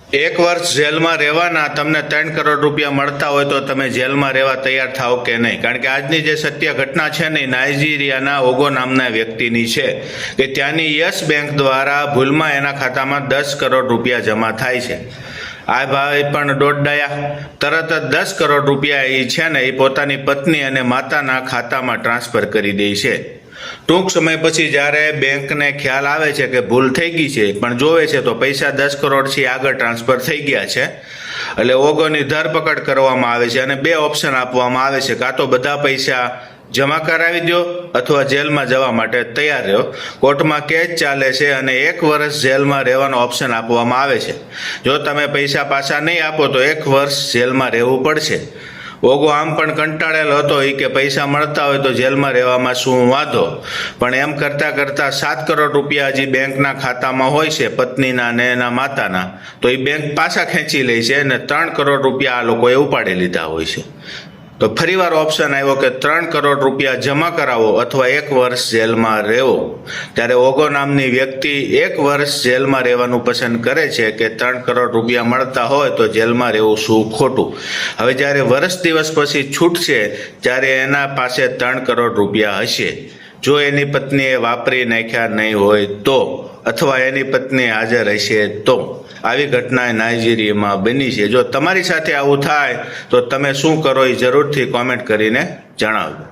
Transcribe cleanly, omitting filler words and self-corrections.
એક વર્ષ જેલમાં રહેવાના તમને 3 કરોડ રૂપિયા મળતા હોય તો તમે જેલમાં રહેવા તૈયાર થાઓ કે નહીં? કારણ કે આજની જે સત્ય ઘટના છે ને નાઇજીરિયાના ઓગો નામના વ્યક્તિની છે કે ત્યાંની યસ બેંક દ્વારા ભૂલમાં એના ખાતામાં 10 કરોડ રૂપિયા જમા થાય છે। આ ભાઈ પણ દોડાયા, તરત જ 10 કરોડ રૂપિયા એ છે ને એ પોતાની પત્ની અને માતાના ખાતામાં ટ્રાન્સફર કરી દે છે। ટૂંક સમય પછી જ્યારે બેંકને ખ્યાલ આવે છે કે ભૂલ થઈ ગઈ છે, પણ જોવે છે તો પૈસા 10 કરોડથી આગળ ટ્રાન્સફર થઈ ગયા છે। એટલે ઓગોની ધરપકડ કરવામાં આવે છે અને 2 ઓપ્શન આપવામાં આવે છે, કાં તો બધા પૈસા જમા કરાવી દો અથવા જેલમાં જવા માટે તૈયાર રહો। કોર્ટમાં કેસ ચાલે છે અને 1 વર્ષ જેલમાં રહેવાનો ઓપ્શન આપવામાં આવે છે। જો તમે પૈસા પાછા નહીં આપો તો 1 વર્ષ જેલમાં રહેવું પડશે। ઓગો આમ પણ કંટાળેલો હતો કે પૈસા મળતા હોય તો જેલમાં રહેવામાં શું વાંધો, પણ એમ કરતાં કરતાં 7 કરોડ રૂપિયા હજી બેંકના ખાતામાં હોય છે પત્નીના ને એના માતાના, તો એ બેંક પાછા ખેંચી લે છે અને 3 કરોડ રૂપિયા આ લોકોએ ઉપાડી લીધા હોય છે। તો ફરીવાર ઓપ્શન આવ્યો કે 3 કરોડ રૂપિયા જમા કરાવો અથવા 1 વર્ષ જેલમાં રહેવો। ત્યારે ઓગો નામની વ્યક્તિ 1 વર્ષ જેલમાં રહેવાનું પસંદ કરે છે કે 3 કરોડ રૂપિયા મળતા હોય તો જેલમાં રહેવું શું ખોટું। હવે જ્યારે વર્ષ દિવસ પછી છૂટશે ત્યારે એના પાસે 3 કરોડ રૂપિયા હશે, જો એની પત્નીએ વાપરી નાખ્યા નહીં હોય તો, અથવા એની પત્ની હાજર હશે તો। આવી ઘટના નાઇજીરિયામાં બની છે। જો તમારી સાથે આવું થાય તો તમે શું કરો એ જરૂરથી કોમેન્ટ કરીને જણાવજો।